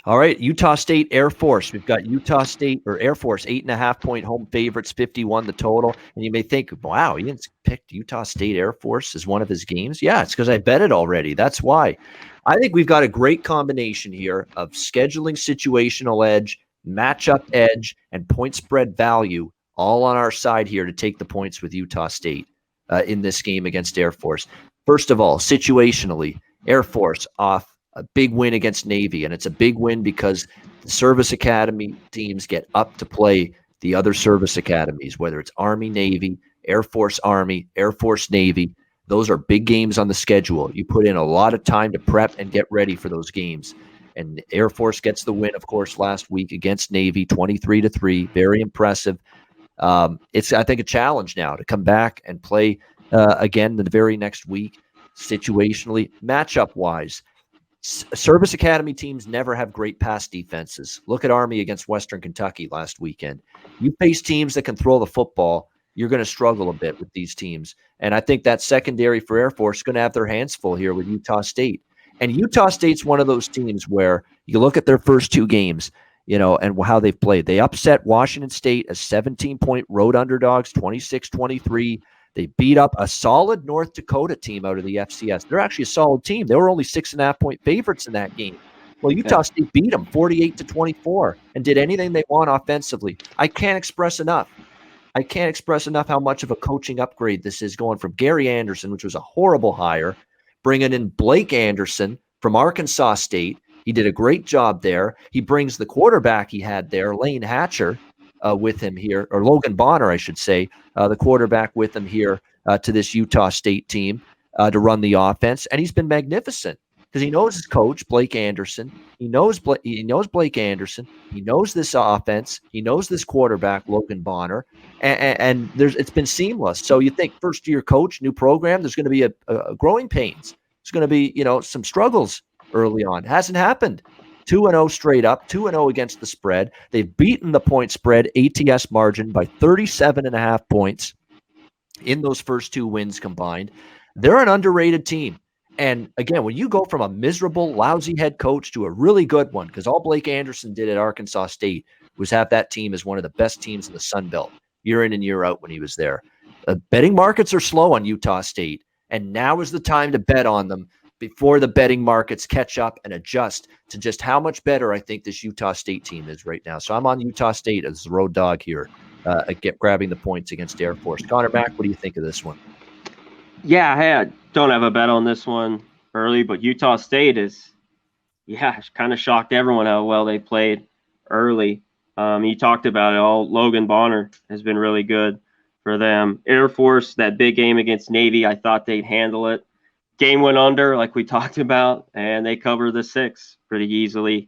All right, Utah State Air Force. We've got Utah State or Air Force 8.5-point home favorites, 51 the total. And you may think, wow, Ian's picked Utah State Air Force as one of his games. Yeah, it's because I bet it already. That's why. I think we've got a great combination here of scheduling situational edge, matchup edge, and point spread value all on our side here to take the points with Utah State in this game against Air Force. First of all, situationally, Air Force off a big win against Navy, and it's a big win because the service academy teams get up to play the other service academies, whether it's Army, Navy, Air Force, Army, Air Force, Navy. Those are big games on the schedule. You put in a lot of time to prep and get ready for those games. And Air Force gets the win, of course, last week against Navy, 23-3. Very impressive. It's, I think, a challenge now to come back and play again the very next week, situationally, matchup-wise. Service academy teams never have great pass defenses. Look at Army against Western Kentucky last weekend. You face teams that can throw the football, you're going to struggle a bit with these teams. And I think that secondary for Air Force is going to have their hands full here with Utah State. And Utah State's one of those teams where you look at their first two games, and how they've played. They upset Washington State as 17-point road underdogs, 26-23. They beat up a solid North Dakota team out of the FCS. They're actually a solid team. They were only 6.5-point favorites in that game. Well, Utah State beat them 48-24 and did anything they want offensively. I can't express enough how much of a coaching upgrade this is, going from Gary Anderson, which was a horrible hire, bringing in Blake Anderson from Arkansas State. He did a great job there. He brings the quarterback he had there, Lane Hatcher, with him here, or Logan Bonner, I should say, the quarterback with him here to this Utah State team to run the offense. And he's been magnificent because he knows his coach, Blake Anderson. He knows Blake Anderson. He knows this offense. He knows this quarterback, Logan Bonner. And it's been seamless. So you think first-year coach, new program, there's going to be a growing pains. There's going to be, some struggles early on. It hasn't happened. 2-0 straight up, 2-0 against the spread. They've beaten the point spread ATS margin by 37.5 points in those first two wins combined. They're an underrated team. And again, when you go from a miserable, lousy head coach to a really good one, because all Blake Anderson did at Arkansas State was have that team as one of the best teams in the Sun Belt year in and year out when he was there. Betting markets are slow on Utah State, and now is the time to bet on them before the betting markets catch up and adjust to just how much better I think this Utah State team is right now. So I'm on Utah State as the road dog here, grabbing the points against Air Force. Conor, Mac, what do you think of this one? Yeah, I don't have a bet on this one early, but Utah State is, kind of shocked everyone how well they played early. You talked about it all. Logan Bonner has been really good for them. Air Force, that big game against Navy, I thought they'd handle it. Game went under, like we talked about, and they cover the 6 pretty easily.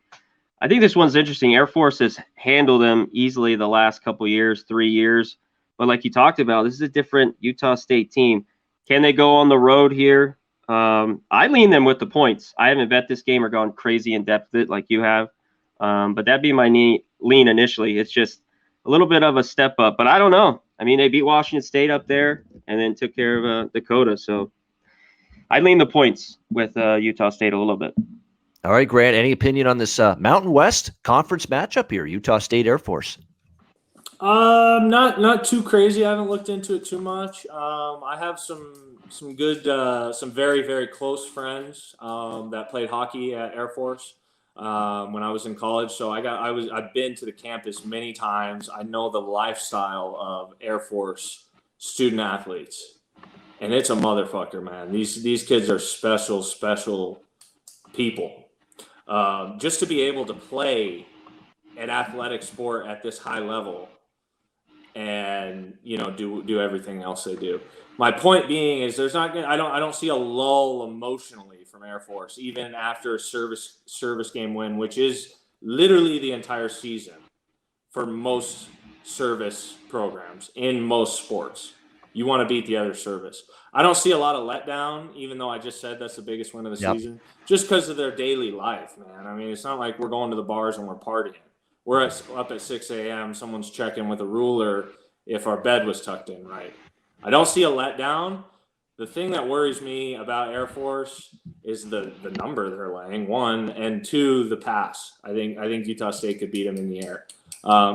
I think this one's interesting. Air Force has handled them easily the last couple years, 3 years. But like you talked about, this is a different Utah State team. Can they go on the road here? I lean them with the points. I haven't bet this game or gone crazy in depth with it like you have. But that'd be my lean initially. It's just a little bit of a step up. But I don't know. I mean, they beat Washington State up there and then took care of Dakota. So I lean the points with Utah State a little bit. All right, Grant, any opinion on this Mountain West conference matchup here, Utah State Air Force? Not too crazy. I haven't looked into it too much. I have some good, some very, very close friends that played hockey at Air Force when I was in college. So I've been to the campus many times. I know the lifestyle of Air Force student athletes. And it's a motherfucker, man. These kids are special people. Just to be able to play an athletic sport at this high level and, do everything else they do. My point being is I don't see a lull emotionally from Air Force, even after a service game win, which is literally the entire season for most service programs in most sports. You want to beat the other service. I don't see a lot of letdown, even though I just said that's the biggest win of the season, just because of their daily life, man. I mean, it's not like we're going to the bars and we're partying. We're up at 6 a.m. Someone's checking with a ruler if our bed was tucked in right. I don't see a letdown, The thing that worries me about Air Force is the number they're laying, one, and two, the pass. I think Utah State could beat them in the air.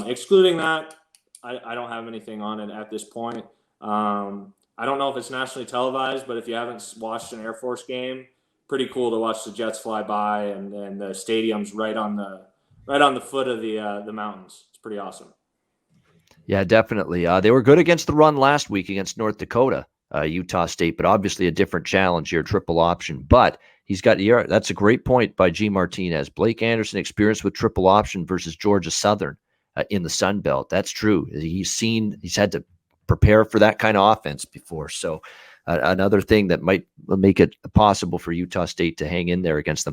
Excluding that, I don't have anything on it at this point. I don't know if it's nationally televised, but if you haven't watched an Air Force game, pretty cool to watch the jets fly by, and the stadium's right on the foot of the mountains. It's pretty awesome. Yeah, definitely. They were good against the run last week against North Dakota, Utah State, but obviously a different challenge here, triple option. But that's a great point by G. Martinez. Blake Anderson experienced with triple option versus Georgia Southern in the Sun Belt. That's true. He's had to prepare for that kind of offense before. So another thing that might make it possible for Utah State to hang in there against them.